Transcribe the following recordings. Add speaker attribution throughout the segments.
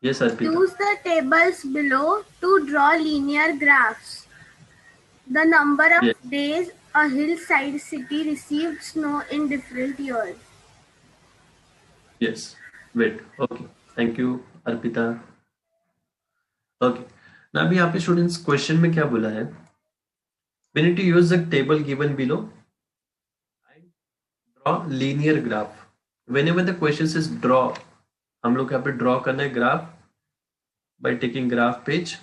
Speaker 1: Yes, Arpita.
Speaker 2: Use the tables below to draw linear graphs. The number of
Speaker 1: Yes,
Speaker 2: days a hillside city received snow in different years.
Speaker 1: yes. Wait. Okay. Thank you, Arpita. Okay. ना अभी यहाँ पे students question में क्या बोला है? We need to use the table given below and draw linear graph. Whenever the question says draw, हम लोग यहाँ पे ड्रॉ करना है graph by taking graph page,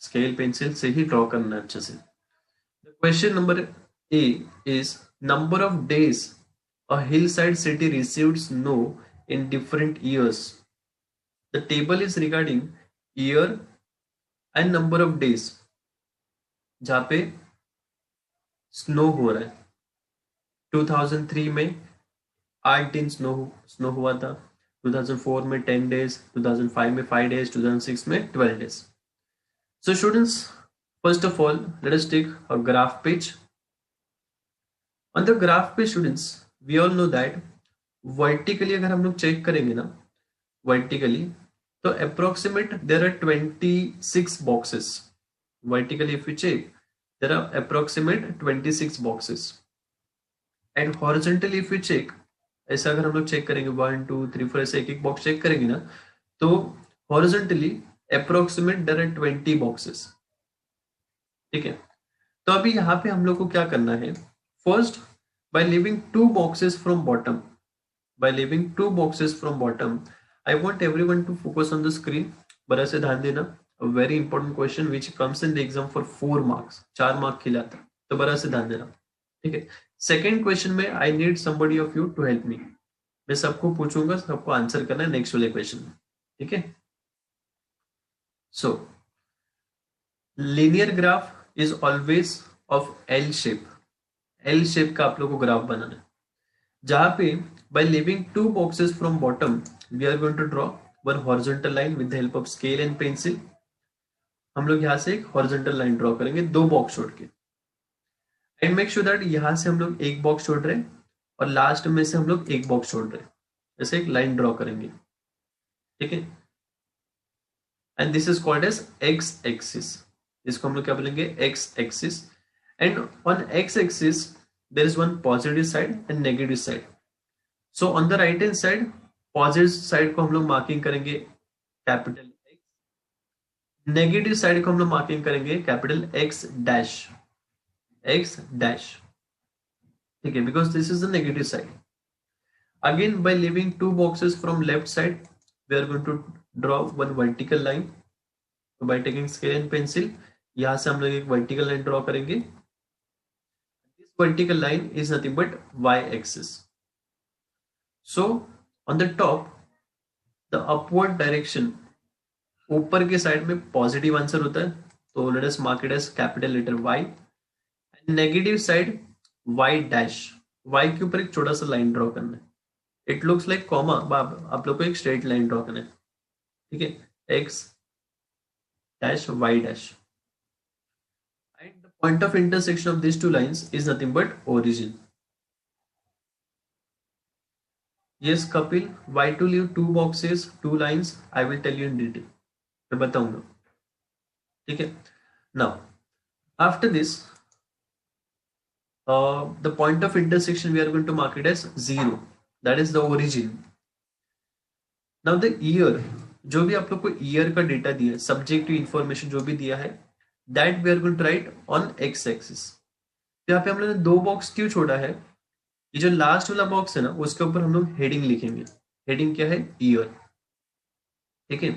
Speaker 1: scale pencil से ही ड्रॉ करना है अच्छे से. The question number A is number of days a hillside city received snow in different years. The table is regarding year and number of days जहाँ पे snow हो रहा है. 2003 में 8 दिन स्नो स्नो हुआ था. 2004 में 10 days, 2005 में 5 days, 2006 में 12 days. So students, first of all, let us take a graph page. On the graph page students, we all know that vertically अगर हम लोग चेक करेंगे ना, vertically, तो approximate there are 26 boxes. Vertically if we check, there are approximate 26 boxes. And horizontally if we check, ऐसा अगर हम लोग चेक करेंगे 1 2 3 4 ऐसे एक एक बॉक्स चेक करेंगे ना, तो horizontally approximate there are 20 boxes. ठीक है. तो अभी यहाँ पे हम लोग को क्या करना है? First, by leaving two boxes from bottom, by leaving two boxes from bottom, I want everyone to focus on the screen. बड़ा से ध्यान देना. A very important question which comes in the exam for 4 marks, 4 mark खिलाता है, तो बड़ा से ध्यान देना. ठीक है. सेकेंड क्वेश्चन में I need somebody of you to help me. मैं सबको पूछूंगा, सबको आंसर करना है नेक्स्ट वाले क्वेश्चन में. ठीक है. So linear graph is always of L shape. L shape का आप लोगों को ग्राफ बनाना है, जहां पे by leaving two boxes from bottom we are going to draw one horizontal line with the help of scale and pencil. हम लोग यहाँ से एक हॉरिजॉन्टल लाइन ड्रॉ करेंगे दो बॉक्स छोड़ के. एंड मेक श्योर दैट यहाँ से हम लोग एक बॉक्स छोड़ रहे हैं और लास्ट में से हम लोग एक बॉक्स छोड़ रहे हैं. ऐसे एक लाइन ड्रॉ करेंगे. ठीक है. And this is called as X axis. इसको हम लोग क्या बोलेंगे? X axis. And on X axis there is one positive side and negative side. So on the right hand side, positive side को हम लोग मार्किंग करेंगे कैपिटल एक्स. नेगेटिव साइड को हम लोग मार्किंग करेंगे capital x dash. X dash. ठीक है, because this is the negative side. Again, by leaving two boxes from left side, we are going to draw one vertical line. So by taking scale and pencil, यहाँ से हम लोग एक vertical line draw करेंगे. This vertical line is nothing but y-axis. So on the top, the upward direction, ऊपर के side में positive answer होता है, तो let us mark it as capital letter Y. And negative side y dash. Y के ऊपर एक छोटा सा लाइन ड्रॉ करना है. It looks like comma. आप लोग को एक स्ट्रेट लाइन ड्रॉ करना है. ठीक है. X dash Y dash. And the point of intersection of this two lines is nothing but origin. Yes Kapil, why to leave two boxes two lines? I will tell you in detail, मैं बताऊंगा. ठीक है. Now after this the point of intersection we are going to mark it as 0. That is the origin. Now the year, जो भी आप लोग को year का डेटा दिया है, सब्जेक्टिव इंफॉर्मेशन जो भी दिया है, that we are going to write on X axis. यहाँ पे हम लोगों ने दो बॉक्स क्यों छोड़ा है? ये जो लास्ट वाला बॉक्स है ना, उसके ऊपर हम लोग हेडिंग लिखेंगे. हेडिंग क्या है? ईयर. ठीक है.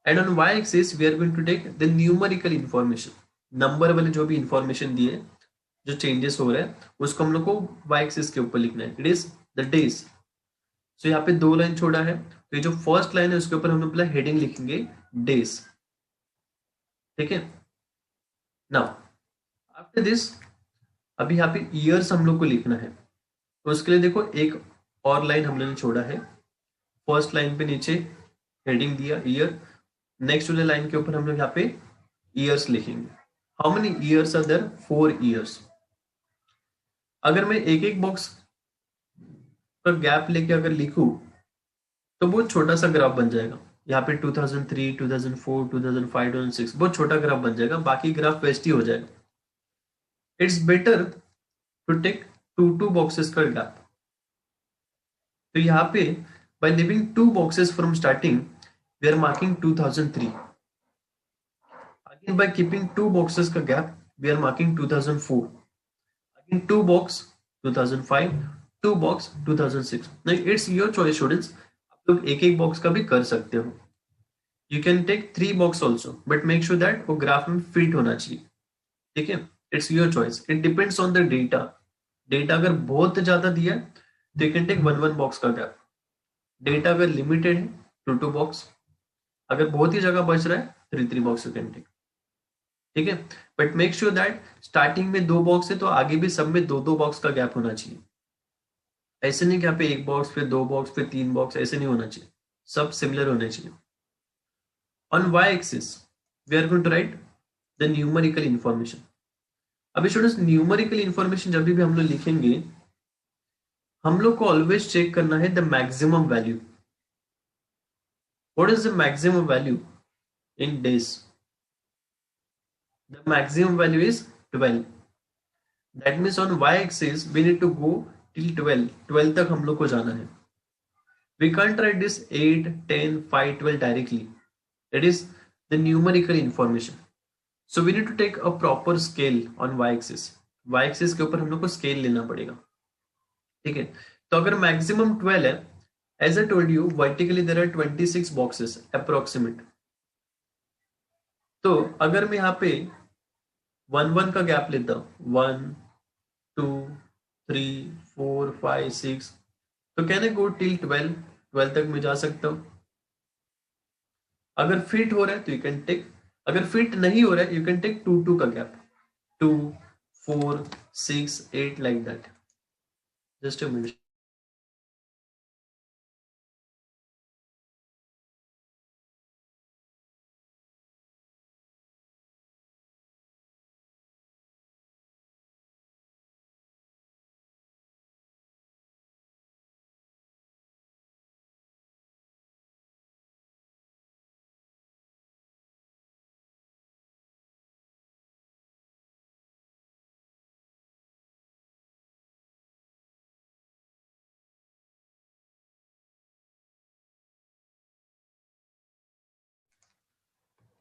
Speaker 1: And on Y axis we are going to take the numerical information. Number वाले जो भी इंफॉर्मेशन दिए, जो चेंजेस हो रहे हैं, उसको हम लोग को वाई एक्सिस के ऊपर लिखना है. It is the days. So यहाँ पे दो लाइन छोड़ा है, तो ये जो फर्स्ट लाइन है उसके ऊपर हम लोग पहले हेडिंग लिखेंगे डेज. ठीक है. नाउ आफ्टर दिस, अभी यहाँ पे ईयर्स हम लोग को लिखना है, तो उसके लिए देखो एक और लाइन हम लोगों ने छोड़ा है. फर्स्ट लाइन पे नीचे हेडिंग दिया ईयर, नेक्स्ट वाले लाइन के ऊपर हम लोग यहाँ पे ईयर्स लिखेंगे. How many years are there? 4 years. अगर मैं एक एक बॉक्स पर गैप लेके अगर लिखूं, तो बहुत छोटा सा ग्राफ बन जाएगा. यहाँ पे 2003, 2004, 2005, 2006 बहुत छोटा ग्राफ बन जाएगा, बाकी ग्राफ वेस्ट ही हो जाएगा. It's better to take two boxes का गैप. तो यहाँ पे by leaving 2 boxes from starting we are marking 2003. Again by keeping 2 boxes का gap we are marking 2004. Again 2 box 2005, 2 box 2006. नहीं, इट्स योर चॉइस स्टूडेंट्स, आप लोग एक एक बॉक्स का भी कर सकते हो. You can take 3 box also, but make sure that वो ग्राफ में फिट होना चाहिए. ठीक है, it's your choice, it depends on the data. Data अगर बहुत ज्यादा दिया है तो यू कैन टेक 1 box का गैप. डेटा अगर लिमिटेड है 2 box, अगर बहुत ही जगह बच रहा है 3 box यू कैन टेक. ठीक है, but make sure that starting में 2 box है तो आगे भी सब में 2 box का गैप होना चाहिए. ऐसे नहीं कि यहाँ पे 1 box फिर 2 box फिर 3 box, ऐसे नहीं होना चाहिए, सब सिमिलर होने चाहिए. On y axis we are going to write the numerical information. अभी स्टूडेंट्स न्यूमेरिकल इंफॉर्मेशन जब भी हम लोग लिखेंगे, हम लोग को ऑलवेज चेक करना है the maximum value. What is the maximum value in days? The maximum value is 12. That means on y axis we need to go till 12 तक हम लोग को जाना है. We can't write this 8, 10, 5, 12 directly. It is the numerical information. So we need to take a proper scale on y axis. y axis के ऊपर हम लोग को स्केल लेना पड़ेगा. ठीक है, तो अगर मैक्सिमम 12 है, as I told you vertically there are 26 boxes approximate. तो अगर मैं यहाँ पे 1 का गैप लेता हूं, 1, 2, 3, 4, 5, 6, तो कैन आई गो टिल 12 तक मैं जा सकता हूं. अगर फिट हो रहा है तो यू कैन टेक, अगर फिट नहीं हो रहा है यू कैन टेक 2 का gap, 2, 4, 6, 8 like that. Just a minute.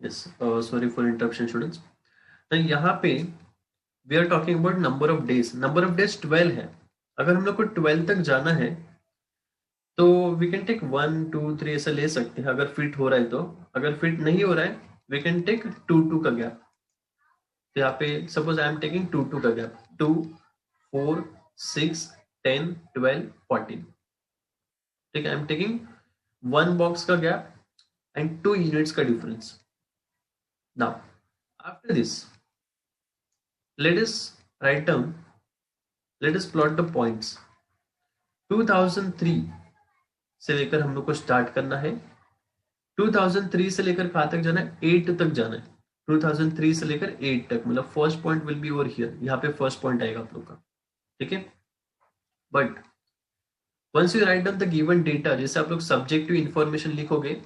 Speaker 1: Yes, sorry for interruption students. तो यहाँ पे we are talking about number of days. Number of days 12 है. अगर हम लोग को 12 तक जाना है तो वी कैन टेक 1, 2, 3 ऐसा ले सकते हैं अगर फिट हो रहा है तो. अगर फिट नहीं हो रहा है वी कैन टेक 2 का गैप. तो यहाँ पे सपोज आई एम टेकिंग 2 का गैप, 2, 4, 6, 10, 12, 14. ठीक है, आई एम टेकिंग 1 बॉक्स का गैप एंड 2 यूनिट्स का difference. Now after this let us write down, let us plot the points. 2003 से लेकर हम लोग को स्टार्ट करना है. 2003 से लेकर कहाँ तक जाना है? 8 तक जाना है. 2003 से लेकर 8 तक, मतलब first point will B over here. यहाँ पे फर्स्ट पॉइंट आएगा आप लोग का. ठीक है, but once you write down the given data, जैसे आप लोग सब्जेक्टिव इंफॉर्मेशन लिखोगे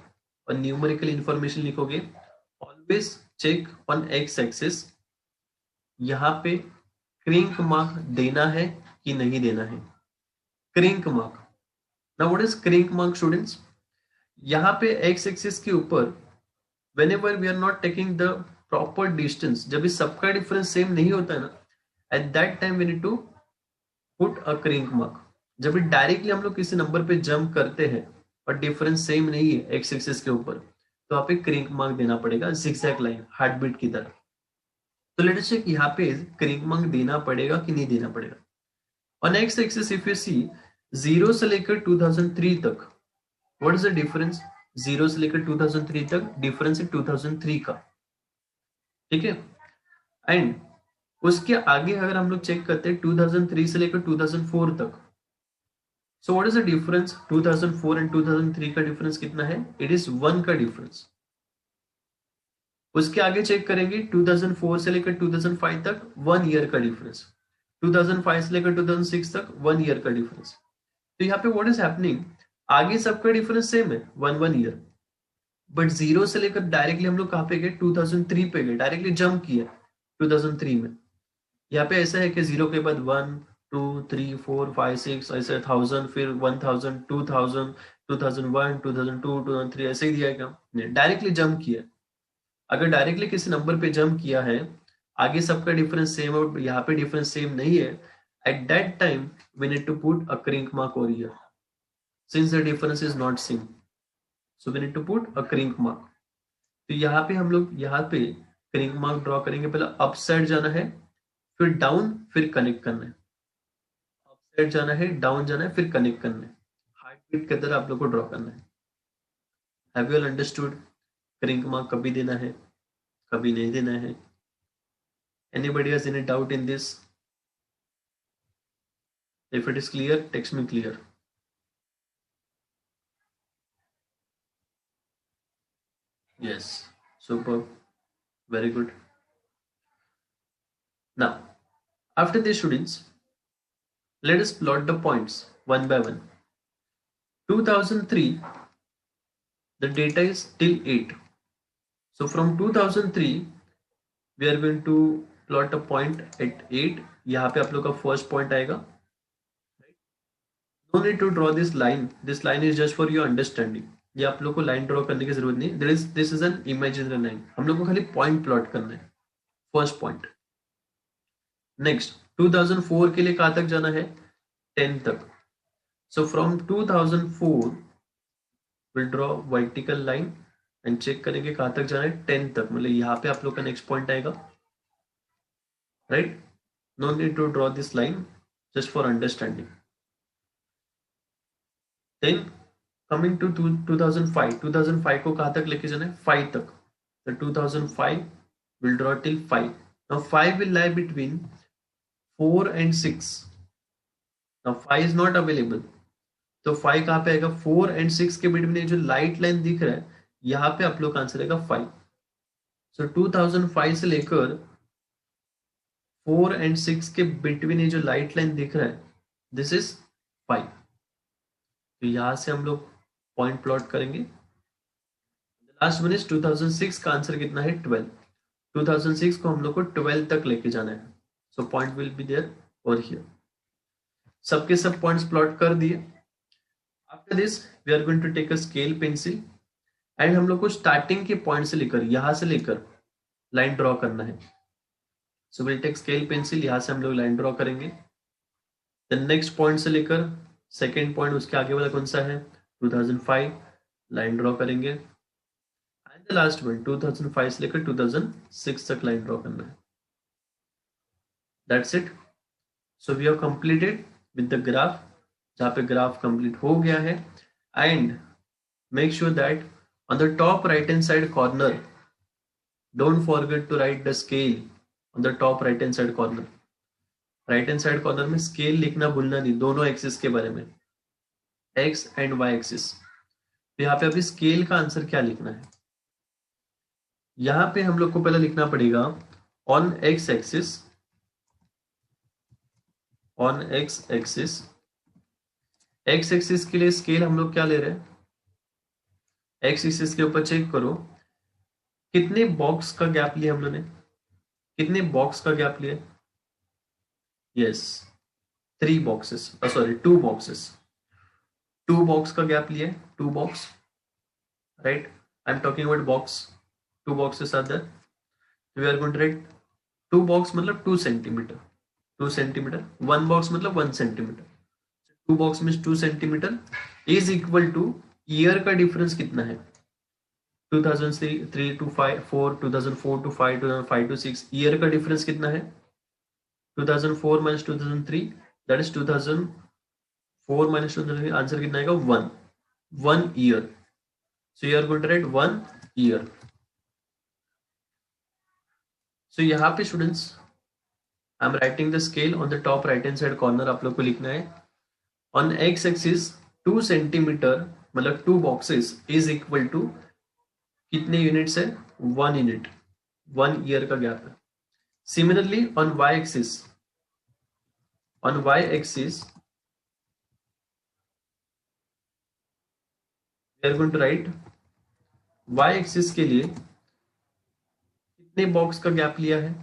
Speaker 1: और न्यूमेरिकल इंफॉर्मेशन लिखोगे, always check on X axis यहाँ पे क्रिंक मार्क देना है कि नहीं देना है. Kink mark. Now what is kink mark students? यहाँ पे एक्स एक्सिस के ऊपर whenever we are not taking the proper distance, जब भी सबका डिफरेंस सेम नहीं होता है ना, at that time we need to put a kink mark. जब भी डायरेक्टली हम लोग किसी नंबर पे जंप करते हैं और डिफरेंस सेम नहीं है एक्स एक्सिस के ऊपर, तो यहाँ पे क्रिंक मार्क देना पड़ेगा, zigzag लाइन, हार्ट बीट की तरह. तो लेट अस चेक यहाँ पे क्रिंक मार्क देना पड़ेगा कि नहीं देना पड़ेगा. On X axis if you see 0 से लेकर 2003 तक, व्हाट इज द डिफरेंस? 0 से लेकर 2003 तक डिफरेंस है 2003 का. ठीक है, एंड उसके आगे अगर हम लोग चेक करते हैं 2003 से लेकर 2004 तक, so what is the difference? 2004 and 2003 का डिफरेंस कितना है? इट इज 1 का डिफरेंस. उसके आगे चेक करेंगे 2004 से लेकर 2005 तक 1 ईयर का डिफरेंस. 2005 से लेकर 2006 तक 1 ईयर का डिफरेंस. तो यहाँ पे व्हाट इज हैपनिंग? आगे सबका डिफरेंस सेम है, 1 ईयर. बट जीरो से लेकर डायरेक्टली हम लोग कहाँ पे गए, 2003 पे गए, डायरेक्टली जंप किया 2003 में। यहाँ पे ऐसा है कि जीरो के बाद 1 2 3 4 5 6 ऐसे 1000, फिर 1000 2000 2001 2002 2003 ऐसे ही दिया है क्या, नहीं, डायरेक्टली जंप किया। अगर डायरेक्टली किसी नंबर पे जंप किया है, आगे सबका डिफरेंस सेम और यहाँ पे डिफरेंस सेम नहीं है, at that time we need to put a kink mark over here since the difference is not same, so we need to put a kink mark. तो यहाँ पे हम लोग यहाँ पे क्रिंक मार्क ड्रॉ करेंगे, पहले अप साइड जाना है, फिर डाउन, फिर कनेक्ट करना है, अप साइड जाना है, डाउन जाना है, फिर कनेक्ट करना है, हार्ट बीट के अंदर आप लोग को ड्रॉ करना है। Have you all understood? Crick mark कभी देना है, कभी नहीं देना है? Anybody has any doubt in this? If it is clear, text me clear. Yes, superb, very good. Now, after this, students, let us plot the points one by one. 2003, the data is till 8. So from 2003, we are going to plot a point at 8. यहाँ पे आप लोग का first point आएगा. No need to draw this line. This line is just for your understanding. ये आप लोग को लाइन ड्रॉ करने की जरूरत नहीं. This is an imaginary line. हम लोग को खाली पॉइंट प्लॉट करना है. First point. नेक्स्ट 2004 के लिए कहाँ तक जाना है, 10 तक. So from 2004 will draw vertical line and check करेंगे कहाँ तक जाना है, 10 तक. मतलब यहाँ पे आप लोग का नेक्स्ट पॉइंट आएगा, right? No need to draw this line, just for understanding. Then coming to 2005 को कहाँ तक लेके जाना है, 5 तक. तो 2005 will draw till 5. Now 5 will lie between 4 and 6. Now 5 is not available. तो 5 कहाँ पे आएगा, 4 and 6 के बिटवीन जो लाइट लाइन दिख रहा है, यहाँ पे आप लोग का आंसर आएगा 5. सो 2005 से लेकर 4 and 6 के बिटवीन जो लाइट लाइन दिख रहा है, दिस इज 5. तो यहाँ से हम लोग पॉइंट प्लॉट करेंगे. लास्ट वन इज 2006 का आंसर कितना है, 12. 2006 को हम लोग को 12 तक लेके जाना है. So point will be there और हियर. सबके सब पॉइंट्स प्लॉट कर दिए. After this we are going to take a scale pencil and हम लोग को स्टार्टिंग के पॉइंट से लेकर यहां से लेकर लाइन ड्रॉ करना है. So will take scale pencil, यहां से हम लोग लाइन ड्रॉ करेंगे. देन नेक्स्ट पॉइंट से लेकर सेकेंड पॉइंट उसके आगे वाला कौन सा है, 2005, लाइन ड्रॉ करेंगे. एंड द लास्ट वन 2005 से लेकर 2006 तक लाइन ड्रॉ करना है. That's it. So we have completed with the graph. जहां पे ग्राफ कंप्लीट हो गया है. And make sure that on the top right hand side corner don't forget to write the scale on the top right hand side corner. Right hand side corner में scale लिखना भूलना नहीं, दोनों axis के बारे में, एक्स एंड वाई एक्सिस. तो यहाँ पे अभी स्केल का आंसर क्या लिखना है, यहाँ पे हम लोग को पहले लिखना पड़ेगा on X axis. On X axis, x एक्सिस के लिए स्केल हम लोग क्या ले रहे हैं, एक्स एक्सिस के ऊपर चेक करो कितने बॉक्स का गैप लिया हम लोगों ने, कितने बॉक्स का गैप लिया, yes 3 boxes, sorry 2 boxes, 2 box का गैप लिया, 2 box, right? I am talking about box. 2 boxes are there. We are going to write 2 box मतलब 2 सेंटीमीटर, 2 सेंटीमीटर. 1 बॉक्स मतलब 1 सेंटीमीटर. 2 बॉक्स में 2 centimetre is equal two year का difference कितना है, 2003 to 4, 2004 to 5, 2005 to 6, year का difference कितना है, 2004 minus 2003, that is 2004 minus 2003, answer कितना आएगा, 1 year. So you are going to write 1 year. So यहाँ पे students I am writing the scale on the top right hand side corner. आप लोग को लिखना है ऑन एक्स एक्सिस 2 सेंटीमीटर मतलब 2 बॉक्सेस इज इक्वल टू कितने यूनिट्स है, 1 यूनिट, 1 ईयर का गैप है. Similarly on Y axis, on Y axis we are going to write y axis के लिए कितने बॉक्स का गैप लिया है?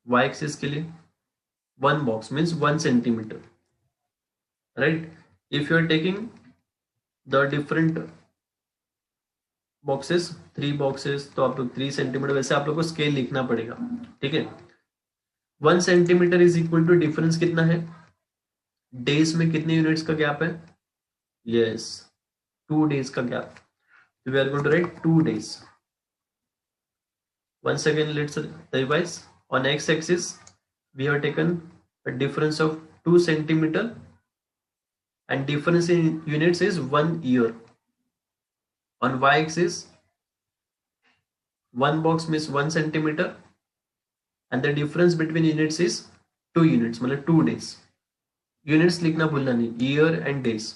Speaker 1: y एक्सिस के लिए 1 box means 1 centimeter, right? If you are taking the different boxes, 3 boxes, तो आप लोग 3 सेंटीमीटर, वैसे आप लोग को स्केल लिखना पड़ेगा, ठीक है? 1 centimetre is equal to difference कितना है? डेज में कितने यूनिट्स का गैप है? यस, 2 days का gap. So we are going to write 2 days. Once again, let's revise. On x-axis, we have taken a difference of 2 centimeter, and difference in units is 1 year. On y-axis, 1 box means 1 centimeter, and the difference between units is 2 units, मतलब 2 days. Units लिखना भूलना नहीं, year and days.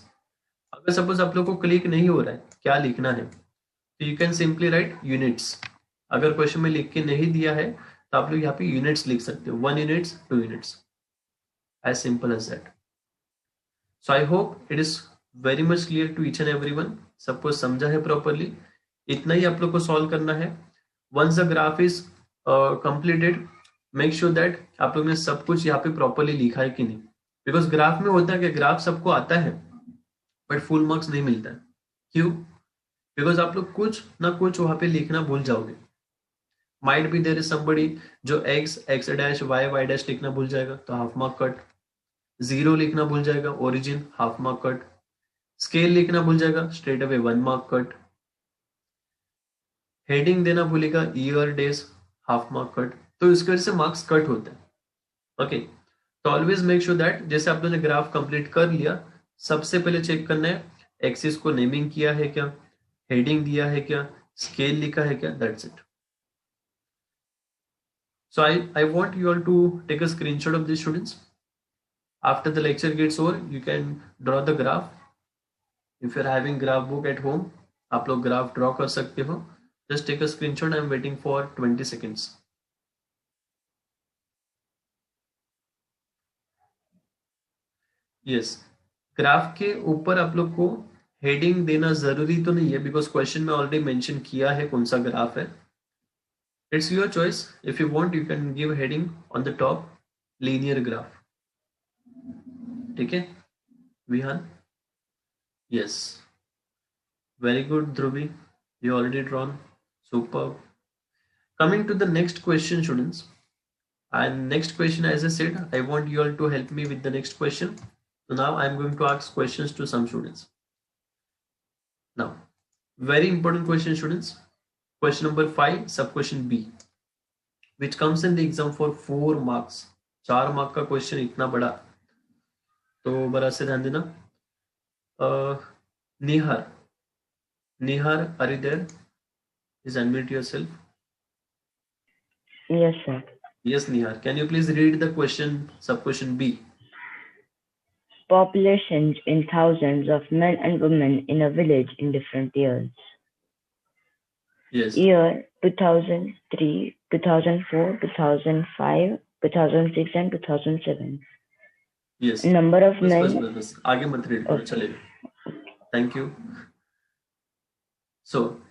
Speaker 1: अगर suppose आप लोग को click नहीं हो रहा है क्या लिखना है, तो you can simply write units. अगर क्वेश्चन में लिख के नहीं दिया है तो आप लोग यहाँ पे यूनिट्स लिख सकते हो, 1 units, 2 units, as simple as that. So I hope it is very much clear to each and everyone. सबको समझा है प्रॉपरली? इतना ही आप लोग को सॉल्व करना है. Once the graph is completed, make sure that आप लोग ने सब कुछ यहाँ पे प्रॉपरली लिखा है कि नहीं. बिकॉज ग्राफ में होता है कि ग्राफ सबको आता है बट फुल मार्क्स नहीं मिलता है. क्यों? बिकॉज आप लोग कुछ ना कुछ वहां पे लिखना भूल जाओगे. Might be there is somebody जो X, X dash, Y, Y dash लिखना भूल जाएगा तो हाफ मार्क कट. 0 लिखना भूल जाएगा, origin, half mark cut. Scale लिखना भूल जाएगा, straight away 1 mark cut. Heading देना भूलेगा, year, days, half mark cut. तो इसकी वजह से मार्क्स कट होते हैं. ओके, तो ऑलवेज मेक श्योर दैट जैसे आप लोगों ने ग्राफ कंप्लीट कर लिया, सबसे पहले चेक करना है एक्सिस को नेमिंग किया है क्या, हेडिंग दिया है क्या, स्केल लिखा है क्या, that's it. So I want you all to take a screenshot of this, students. After the lecture gets over, you can draw the graph. If you're having graph book at home, आप लोग graph draw कर सकते हो. Just take a screenshot. I'm waiting for 20 seconds. Yes, graph के ऊपर आप लोग को हेडिंग देना जरूरी तो नहीं है, बिकॉज क्वेश्चन में ऑलरेडी मेंशन किया है कौन सा ग्राफ है. It's your choice. If you want, you can give heading on the top, linear graph. ठीक है, Vihaan? Yes. Very good, Dhruvi. You already drawn. Superb. Coming to the next question, students. And next question, as I said, I want you all to help me with the next question. So now I'm going to ask questions to some students. Now, very important question, students. Question number 5, sub question B, which comes in the exam for 4 marks. 4 mark का question इतना बड़ा, तो बड़ा से ध्यान देना. Nihar, are you there? Please unmute yourself.
Speaker 3: Yes, sir.
Speaker 1: Yes, Nihar. Can you please read the question, sub question B?
Speaker 3: Populations in thousands of men and women in a village in different years.
Speaker 1: Yes.
Speaker 3: Year 2003, 2004, 2005, 2006 and 2007.
Speaker 1: Yes.
Speaker 3: Number of men.
Speaker 1: बस. आगे मत read करो, चलेगा. Thank you. So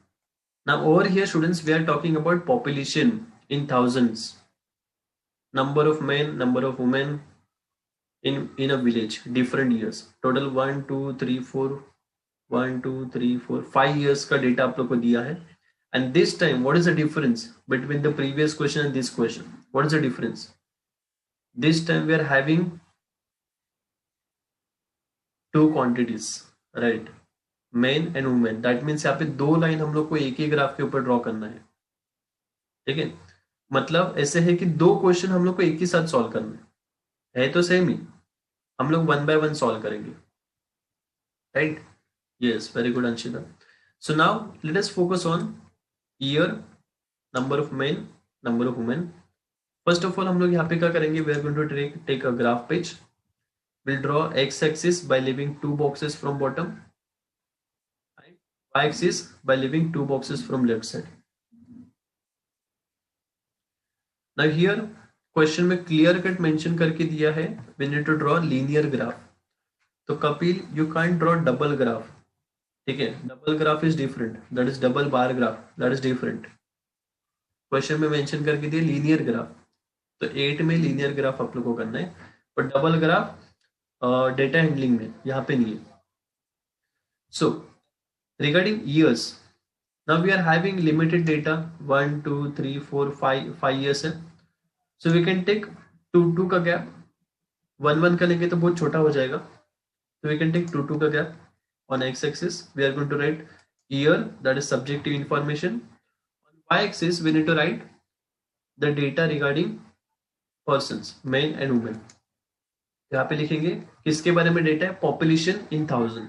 Speaker 1: now over here, students, we are talking about population in thousands. Number of men, number of women in a village, different years. Total 1, 2, 3, 4, 1, 2, 3, 4, 5 years का data आप लोग को दिया है. And this time, what is the difference between the previous question and this question? What is the difference? This time we are having 2 quantities, right? Men and women. That means यहाँ पे 2 line हम लोग को एक ही graph के ऊपर draw करना है. ठीक है, मतलब ऐसे है कि 2 क्वेश्चन हम लोग को एक ही साथ सॉल्व करना है तो सेम ही, हम लोग 1 by 1 सॉल्व करेंगे, right? Yes, very good Anshita. So now let us focus on year, number of men, number of women. First of all हम लोग यहाँ पे क्या करेंगे, we are going to take a graph page. we'll draw x-axis by leaving 2 boxes from bottom, and y-axis by leaving 2 boxes from left side. Now here question में clear cut mention करके दिया है, we need to draw linear graph. तो Kapil, you can't draw double graph. ठीक है, double graph is different, that is double bar graph, that is different. Question में mention करके दिए लीनियर ग्राफ, तो 8 में लीनियर ग्राफ आप लोग को करना है, पर डबल ग्राफ डेटा हैंडलिंग में यहाँ पे नहीं है। So regarding years, now we are having limited data, 1 2 3 4 5 years है, सो वी कैन टेक 2 का गैप, 1 का लेंगे तो बहुत छोटा हो जाएगा, so we can take 2 का gap. On x-axis we are going to write year, that is subjective information. On y-axis we need to write the data regarding persons, men and women. यहाँ पे लिखेंगे किसके बारे में डेटा है, population in 1000.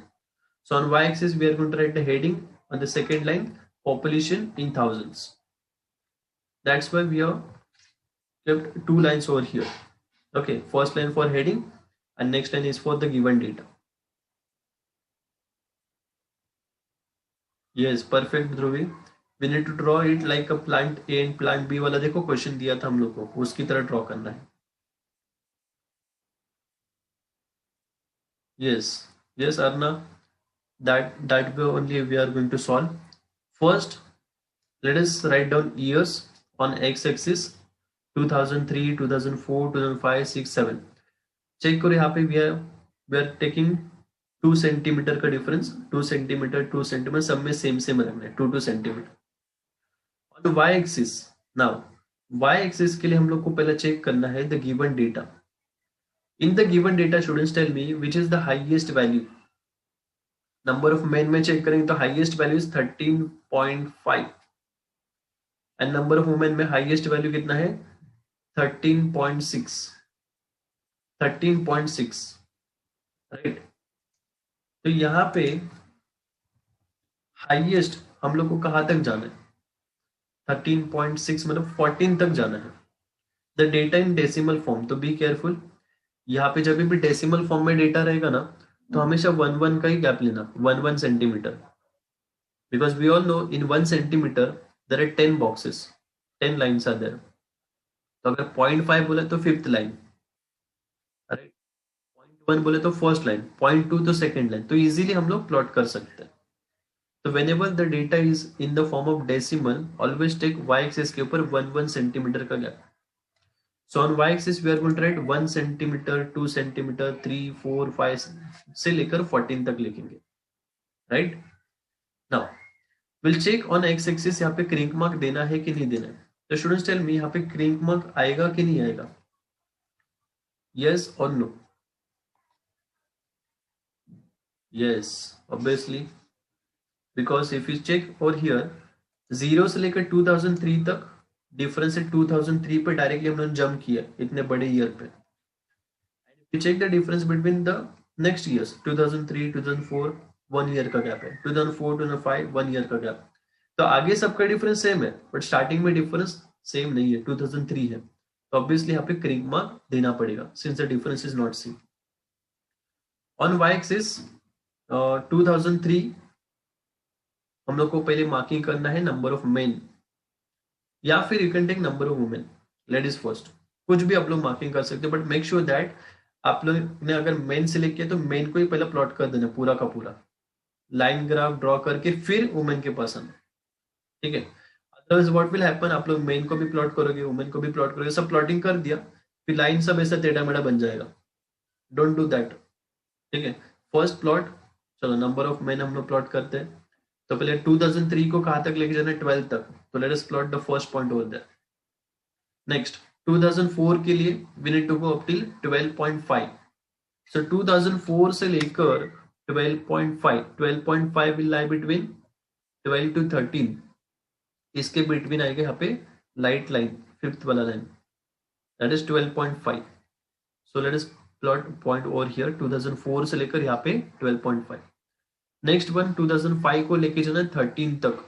Speaker 1: So on y-axis we are going to write the heading on the second line, population in thousands. That's why we have kept 2 lines over here. Okay, first line for heading and next line is for the given data. Yes, perfect Dhubri. We need to draw it like a plant A and plant B वाला, देखो question दिया था हम लोग को, उसकी तरह draw करना है। Yes, yes Arna, that way only we are going to solve. First, let us write down years on x-axis, 2003, 2004, 2005, 6, 7. Check करो यहाँ पे we are taking 2 सेंटीमीटर का डिफरेंस, 2 सेंटीमीटर 2 सेंटीमीटर सब में सेम रखना है, 2 centimetre. On Y axis, now Y axis के लिए हम लोग को पहले चेक करना है the given data. In the given data students tell me which is the highest value. Number of men में चेक करेंगे तो highest value is 13.5 and number of women में हाईएस्ट वैल्यू कितना है, 13.6, 13.6, राइट। तो यहाँ पे हाईएस्ट हम लोग को कहाँ तक जाना है, 13.6 मतलब 14 तक जाना है। The data in decimal form, तो बी केयरफुल, यहाँ पे जब भी डेसिमल फॉर्म में डेटा रहेगा ना तो हमेशा 1 का ही गैप लेना, 1 centimetre, because we all know in 1 centimetre there are 10 boxes, 10 lines are there. तो अगर 0.5 बोले तो 5th लाइन, अरे 0.1 बोले तो फर्स्ट लाइन, 0.2 तो सेकेंड लाइन, तो इजीली हम लोग प्लॉट कर सकते हैं। तो whenever the data is in the form of decimal, always take y-axis के ऊपर 1 सेंटीमीटर का gap. So on y-axis we are going to write 1 centimetre, 2 centimetre, 3, 4, 5 से लेकर 14 तक लिखेंगे, right? Now we'll check on x-axis यहाँ पे क्रिंक मार्क देना है कि नहीं देना है। तो स्टूडेंट्स टेल मी यहाँ पे क्रिंक मार्क आएगा कि नहीं आएगा, yes or no? Yes, obviously, because if you check over here 0 से लेकर 2003 तक डिफरेंस है, 2003 पे डायरेक्टली हमने जंप किया इतने बड़े ईयर पे। And check the difference between the next years, 2003 2004 1 year का गैप है, 2004 2005 1 ईयर का गैप। तो आगे सबका डिफरेंस सेम है बट स्टार्टिंग में डिफरेंस सेम नहीं है, 2003 है, तो ऑब्वियसली यहाँ पे क्रिंक मार्क देना पड़ेगा since the difference is not same. On Y axis 2003 हम लोग को पहले मार्किंग करना है नंबर ऑफ मेन, या फिर you can take number of women, ladies first, कुछ भी आप लोग मार्किंग कर सकते हो, बट मेक श्योर दैट आप लोग ने अगर मेन सिलेक्ट किया तो मेन को ही पहले प्लॉट कर देना पूरा का पूरा, लाइन ग्राफ ड्रॉ करके फिर वुमेन के पास आना, ठीक है। अदरवाइज व्हाट विल हैपन, आप लोग मेन को भी प्लॉट करोगे वुमेन को भी प्लॉट करोगे, सब प्लॉटिंग कर दिया फिर लाइन सब ऐसा टेढ़ा मेढ़ा बन जाएगा, डोंट डू दैट, ठीक है। फर्स्ट प्लॉट, चलो नंबर ऑफ मेन हम लोग प्लॉट करते हैं, तो पहले 2003 को कहां तक लेके जाना है, 12 तक, तो let us plot the first point over there. Next 2004 के लिए we need to go up till 12.5, so 2004 से लेकर 12.5, 12.5 विल लाई बिटवीन 12 to 13, इसके बिटवीन आएगा यहाँ पे लाइट लाइन, 5th वाला line, that is 12.5, so let us plot point over here 2004 से लेकर यहाँ पे 12.5। नेक्स्ट वन 2005 को लेके जाना है 13 तक,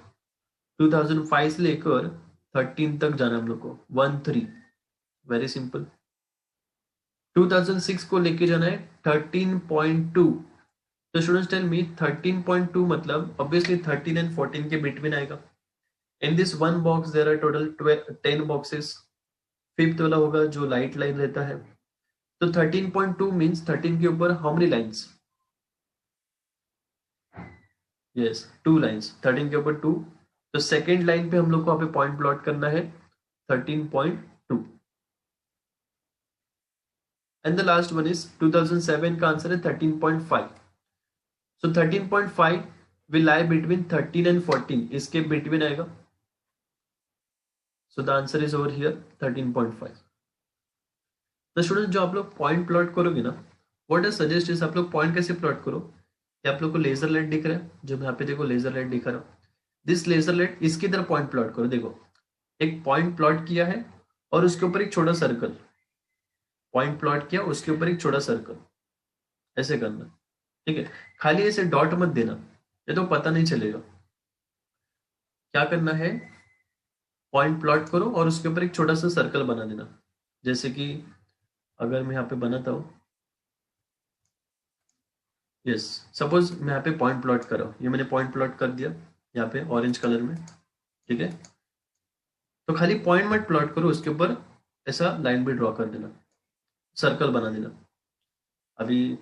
Speaker 1: 2005 से लेकर 13 तक जाना हम लोग को, 13, वेरी सिंपल। 2006 को लेके जाना है 13.2, तो स्टूडेंट्स टेल मी 13.2 मतलब ऑब्वियसली 13 एंड 14 के बिटवीन आएगा। In this one box there are total 10 boxes, 5th वाला होगा जो लाइट लाइन रहता है, तो 13.2 मीन्स 13 के ऊपर how many lines, yes 2 lines, 13 के ऊपर 2, तो सेकेंड लाइन पे हम लोग को यहाँ पे पॉइंट प्लॉट करना है 13.2 and the last one is 2007 का आंसर है 13.5. सो 13.5 विल लाई बिटवीन 13 एंड 14, इसके बिटवीन आएगा. So the answer is over here 13.5. तो स्टूडेंट जो आप लोग पॉइंट प्लॉट करोगे ना, व्हाट आई सजेस्ट इज आप लोग पॉइंट कैसे प्लॉट करो. ये आप लोग को लेजर लाइट दिख रहा है, जो यहाँ पे देखो लेजर लाइट दिखा रहा हूँ, दिस लेजर लाइट, इसकी तरह पॉइंट प्लॉट करो. देखो एक पॉइंट प्लॉट किया है और उसके ऊपर एक छोटा सर्कल, पॉइंट प्लॉट किया उसके ऊपर एक छोटा सर्कल, ऐसे करना. ठीक है, खाली ऐसे डॉट मत देना, ये तो पता नहीं चलेगा. क्या करना है, पॉइंट प्लॉट करो और उसके ऊपर एक छोटा सा सर्कल बना देना. जैसे कि अगर मैं यहाँ पे बनाता हूँ, यस सपोज मैं यहाँ पे पॉइंट प्लॉट कर रहा हूँ, ये मैंने पॉइंट प्लॉट कर दिया यहाँ पे ऑरेंज कलर में. ठीक है, तो खाली पॉइंट मत प्लॉट करो, उसके ऊपर ऐसा लाइन भी ड्रॉ कर देना, सर्कल बना देना. अभी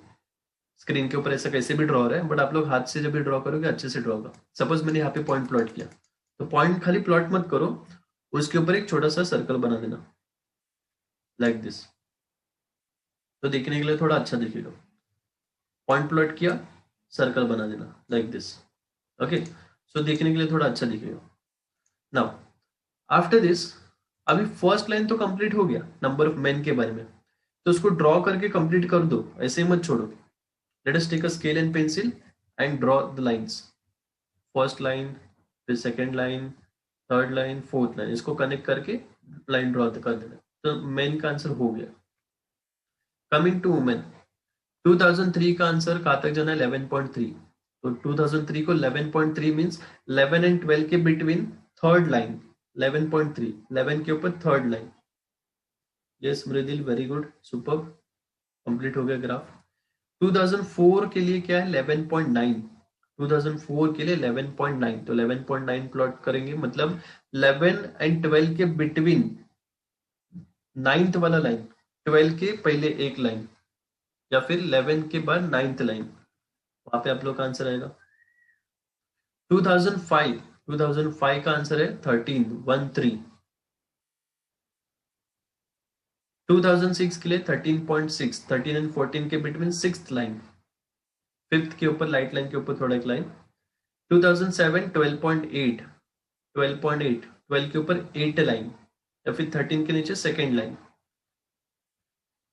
Speaker 1: स्क्रीन के ऊपर ऐसा कैसे भी ड्रॉ हो रहा है, बट आप लोग हाथ से जब भी ड्रॉ करोगे अच्छे से ड्रॉ होगा. सपोज मैंने यहाँ पे पॉइंट प्लॉट किया, तो पॉइंट खाली प्लॉट मत करो, उसके ऊपर एक छोटा सा सर्कल बना देना लाइक दिस, तो देखने के लिए थोड़ा अच्छा दिखेगा. पॉइंट प्लॉट किया, सर्कल बना देना लाइक दिस. ओके, सो देखने के लिए थोड़ा अच्छा दिखेगा. नाउ आफ्टर दिस, अभी फर्स्ट लाइन तो कंप्लीट हो गया नंबर ऑफ मैन के बारे में, तो उसको ड्रॉ करके कंप्लीट कर दो, ऐसे ही मत छोड़ो. Let us take a scale and pencil and draw the lines. First line, फिर second line, third line, fourth line, इसको कनेक्ट करके लाइन ड्रॉ कर देना. तो मैन का आंसर हो गया. कमिंग टू वुमेन, 2003 का आंसर कहाँ तक जाना है, 11.3. तो 2003 को 11.3 मीन्स 11 एंड 12 के बिटवीन थर्ड लाइन, 11.3, 11 के ऊपर third line. Yes Mridil, very good, super, complete हो गया ग्राफ. 2004 के लिए क्या है, 11.9. 2004 के लिए 11.9, तो 11.9 प्लॉट करेंगे, मतलब 11 एंड 12 के बिटवीन नाइन्थ वाला लाइन, 12 के पहले एक लाइन, या फिर 11 के बाद नाइन्थ लाइन, वहां पे आप लोग का आंसर आएगा. 2005 का आंसर है 13. 2006 के लिए 13.6, 13 एंड 14 के बिटवीन सिक्स्थ लाइन, फिफ्थ के ऊपर लाइट लाइन के ऊपर थोड़ा एक लाइन. 2007 12.8, 12.8, 12 के ऊपर 8 लाइन, या फिर 13 के नीचे second line.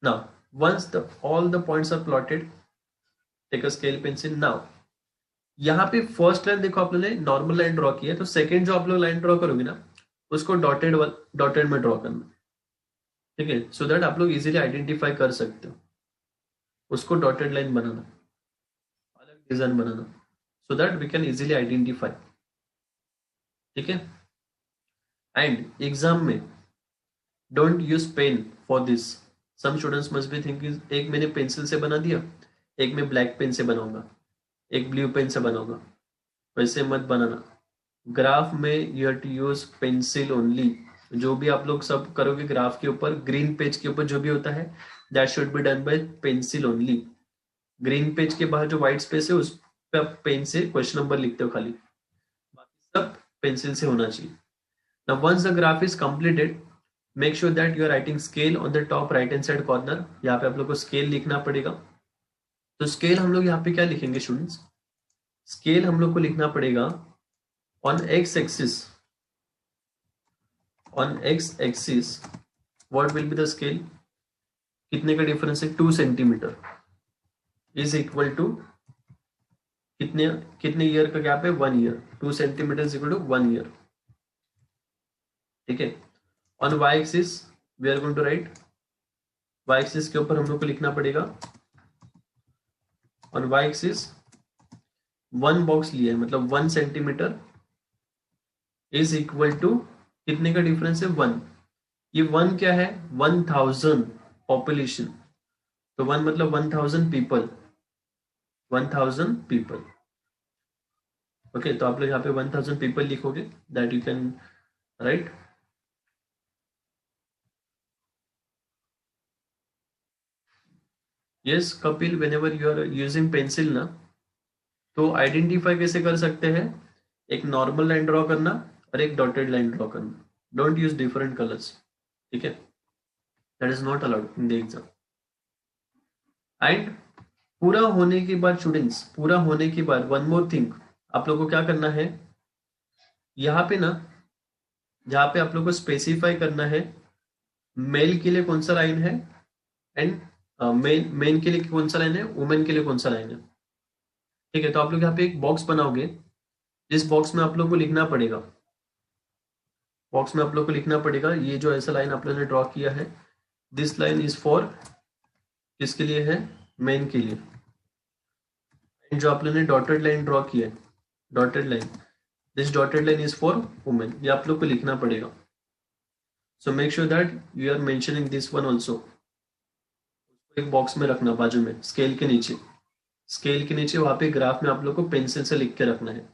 Speaker 1: Now once all the points are plotted, take a scale pencil. Now यहाँ पे फर्स्ट लाइन देखो आप लोगों ने नॉर्मल लाइन ड्रॉ की है, तो सेकेंड जो आप लोग लाइन ड्रॉ करोगे ना, उसको डॉटेड में ड्रॉ करना. ठीक है, सो दैट आप लोग इजीली आइडेंटिफाई कर सकते हो. उसको डॉटेड लाइन बनाना, अलग डिजाइन बनाना, so that we can easily identify. ठीक है, एंड एग्जाम में don't use pen for this. Some students must be thinking एक मैंने पेंसिल से बना दिया, एक मैं ब्लैक पेन से बनाऊंगा, एक ब्लू पेन से बनाऊंगा. वैसे मत बनाना. ग्राफ में you have to use pencil only. जो भी आप लोग सब करोगे ग्राफ के ऊपर, ग्रीन पेज के ऊपर जो भी होता है, that should be done by pencil only. Green page के बाहर जो व्हाइट स्पेस है उस पर आप पेन से क्वेश्चन नंबर लिखते हो खाली, बाकी सब पेंसिल से होना चाहिए. Now once the graph is completed, make sure that you are writing scale on the top right hand side corner. यहाँ पे आप लोग को स्केल लिखना पड़ेगा. तो स्केल हम लोग यहाँ पे क्या लिखेंगे स्टूडेंट्स, स्केल हम लोग को लिखना पड़ेगा on X axis. On X axis what will be the scale, कितने का डिफरेंस है, 2 सेंटीमीटर इज इक्वल टू कितने कितने ईयर का गैप है, 1 year. 2 centimetre is equal to 1 year. ठीक है, on Y axis we are going to write, Y axis के ऊपर हम लोग को लिखना पड़ेगा, ऑन वाई एक्सिस 1 बॉक्स लिया है, मतलब 1 सेंटीमीटर इज इक्वल टू कितने का डिफरेंस है, 1. ये 1 क्या है, 1000 पॉपुलेशन, तो 1 मतलब 1000 पीपल, 1000 पीपल. ओके, तो आप लोग यहाँ पे 1000 पीपल लिखोगे, that you can write. Yes Kapil, whenever you are using pencil ना, तो आइडेंटिफाई कैसे कर सकते हैं? एक नॉर्मल लाइन ड्रॉ करना और एक डॉटेड लाइन ड्रॉ करना. Don't use different colours. ठीक है, that is not allowed in the exam. And पूरा होने के बाद स्टूडेंट्स, पूरा होने के बाद वन मोर थिंग आप लोगों को क्या करना है, यहाँ पे ना, जहाँ पे आप लोग को स्पेसिफाई करना है मेल के लिए कौन सा लाइन है एंड मेन के लिए कौन सा लाइन है, वुमेन के लिए कौन सा लाइन है. ठीक है, तो आप लोग यहाँ पे एक बॉक्स बनाओगे, जिस बॉक्स में आप लोग को लिखना पड़ेगा, बॉक्स में आप लोग को लिखना पड़ेगा ये जो ऐसा लाइन आप लोगों ने ड्रॉ किया है, दिस लाइन इज फॉर, किसके लिए है, मेन के लिए. एंड जो आप लोगों ने डॉटेड लाइन ड्रॉ किया है, dotted line, this dotted line is for women, ये आप लोग को लिखना पड़ेगा. So make sure that you are mentioning this one also. एक बॉक्स में रखना बाजू में, स्केल के नीचे, स्केल के नीचे वहां पे ग्राफ में आप लोग को पेंसिल से लिख के रखना है,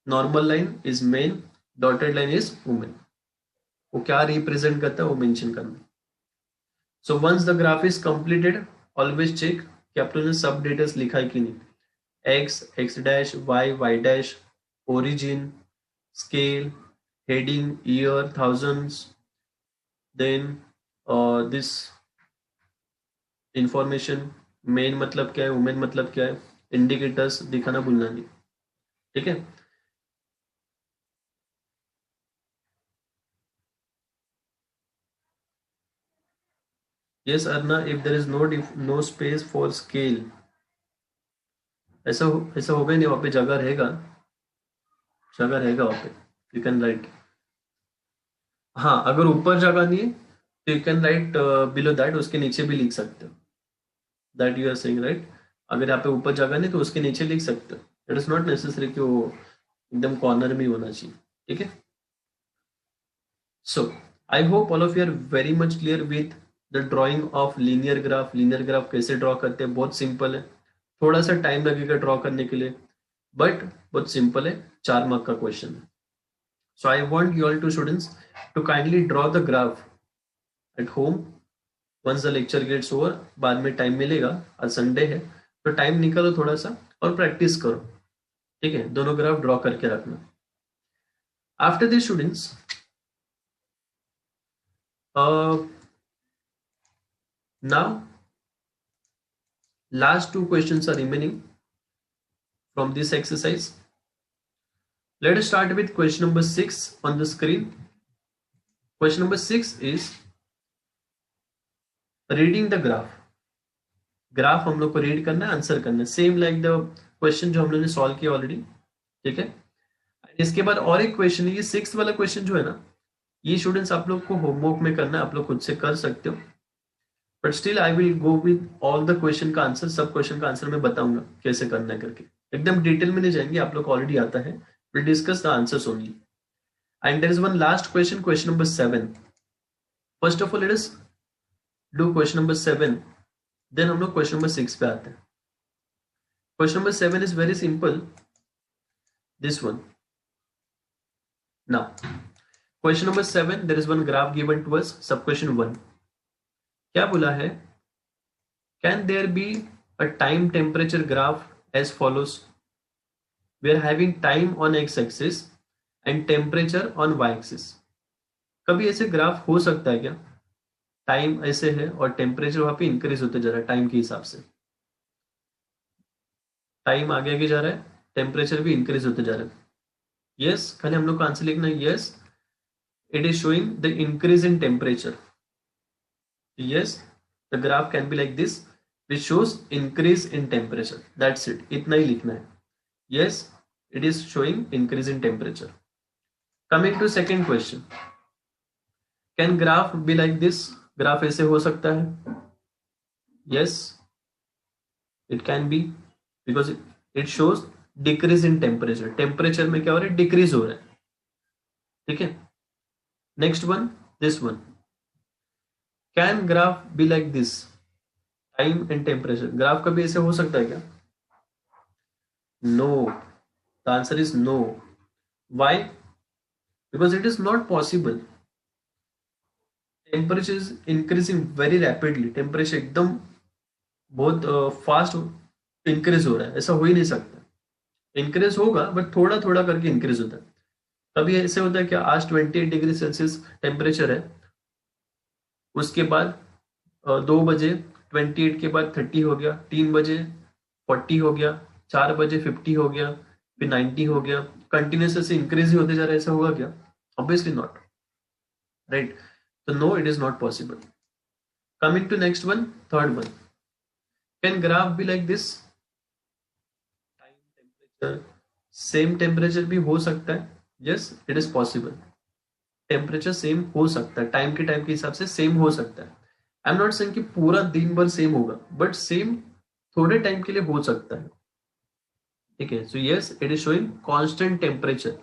Speaker 1: normal line is men, dotted line is women. वो क्या रिप्रेजेंट करता है वो मेंशन करना. So once the graph is completed, always check कि आप लोगों ने सब डिटेल्स लिखा है कि नहीं. X, X dash, Y, Y dash, origin, scale, heading, year, thousands, then this information, men मतलब क्या है, वुमेन मतलब क्या है, इंडिकेटर्स दिखाना भूलना नहीं. ठीक है, yes Arna, if there is no space for scale, ऐसा होगा ही नहीं, वहाँ पे जगह रहेगा, जगह रहेगा वहाँ पे, यू कैन राइट. हाँ, अगर ऊपर जगह नहीं है तो you can write below that, उसके नीचे भी लिख सकते हो, that you are saying right. अगर यहाँ पे ऊपर जगह नहीं तो उसके नीचे लिख सकते हो. इट इज नॉट नेसेसरी कि वो एकदम कॉर्नर में होना चाहिए. ठीक है, so I hope all of you are very much clear with the drawing of linear graph. Linear graph कैसे ड्रॉ करते हैं, बहुत सिंपल है, थोड़ा सा टाइम लगेगा ड्रॉ करने के लिए, बट बहुत सिंपल है, 4 मार्क का क्वेश्चन है. So I want you all to students to kindly draw the graph at home once the lecture gets over. बाद में टाइम मिलेगा, आज संडे है तो टाइम निकालो थोड़ा सा और प्रैक्टिस करो. ठीक है, दोनों ग्राफ ड्रॉ करके रखना. After this students, now last 2 questions are remaining from this exercise. Let us start with question number 6 on the screen. Question number 6 is reading the graph. Graph हम लोग को रीड करना है, आंसर करना है, same like the question जो हम लोग ने सॉल्व किया ऑलरेडी. ठीक है, इसके बाद और एक क्वेश्चन है, ये 6th वाला क्वेश्चन जो है ना, ये स्टूडेंट्स आप लोग को होमवर्क में करना है, आप लोग खुद से कर सकते हो, but still I will go with all the question का आंसर. सब क्वेश्चन का आंसर मैं बताऊंगा कैसे करना है करके, एकदम डिटेल में नहीं जाएंगे, आप लोग को ऑलरेडी आता है. Will discuss the answers only. And there is one last question, question number 7. First of all let us do question number 7, then हम लोग क्वेश्चन नंबर 6 पे आते हैं. Question number 7 is very simple, this one. Now question number 7, there is one graph given to us. Sub question 1 क्या बोला है, can there be a time temperature graph as follows. We are having time on X axis and temperature on Y axis. कभी ऐसे graph हो सकता है क्या, time ऐसे है और टेम्परेचर वहां पे इंक्रीज होते जा रहा है टाइम के हिसाब से, टाइम आगे आगे जा रहा है, टेम्परेचर भी इंक्रीज होते जा रहा है. यस, खाली हम लोग का आंसर लिखना है, yes it is showing the increase in temperature. Yes, the graph can be like this, which shows increase in temperature. That's it. इतना ही लिखना है. Yes, it is showing increase in temperature. Coming to second question, can graph be like this? Graph ऐसे हो सकता है? Yes, it can be because it shows decrease in temperature. Temperature में क्या हो रहा है, decrease हो रहा है. ठीक है. Next one, this one. Can graph be like this? Time and temperature. Graph कभी ऐसे हो सकता है क्या? No. The answer is no. Why? Because it is not possible. Temperature is increasing very rapidly. Temperature एकदम बहुत फास्ट इंक्रीज हो रहा है, ऐसा हो ही नहीं सकता. इंक्रीज होगा बट थोड़ा थोड़ा करके इंक्रीज होता है। कभी ऐसे होता है कि आज 28 डिग्री सेल्सियस टेम्परेचर है, उसके बाद 2 बजे 28 के बाद 30 हो गया, 3 बजे 40 हो गया, 4 बजे 50 हो गया, फिर 90 हो गया, कंटिन्यूस ऐसे इंक्रीज ही होते जा रहा है, ऐसा होगा क्या? Obviously not, right? तो no, it is not possible. Coming to next one, third one, can graph be like this? Time temperature, same temperature भी हो सकता है, yes it is possible. Temperature same हो सकता है, टाइम के हिसाब से सेम हो सकता है। आई एम नॉट सेइंग कि पूरा दिन भर सेम होगा, बट सेम थोड़े टाइम के लिए हो सकता है, ठीक है? So yes it is showing constant temperature.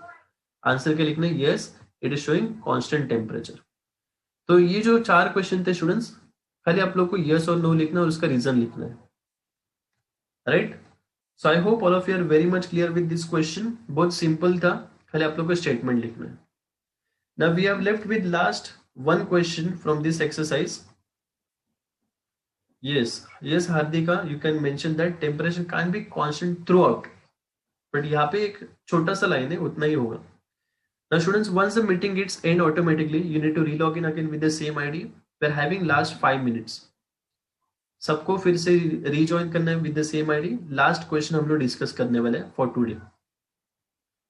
Speaker 1: Answer के लिखना है yes it is showing constant temperature. तो ये जो 4 क्वेश्चन थे स्टूडेंट्स, खाली आप लोग को यस और नो लिखना है और उसका रीजन लिखना है, right? So I hope all of you are very much clear with this question. बहुत सिंपल था, खाली आप लोग को स्टेटमेंट लिखना है। Now we have left with last one question from this exercise. Yes, Hardika, you can mention that temperature can't be constant throughout. But यहाँ पे एक छोटा सा लाइन है, उतना ही होगा। Now students, once the meeting gets end automatically, you need to relog in again with the same ID. We're having last 5 minutes. सबको फिर से rejoin करना है with the same ID. Last question हम लोग डिस्कस करने वाले हैं for today.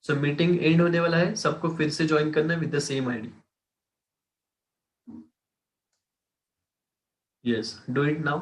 Speaker 1: So meeting end होने वाला है, सबको फिर से ज्वाइन करना है with the same ID. Yes, do it now.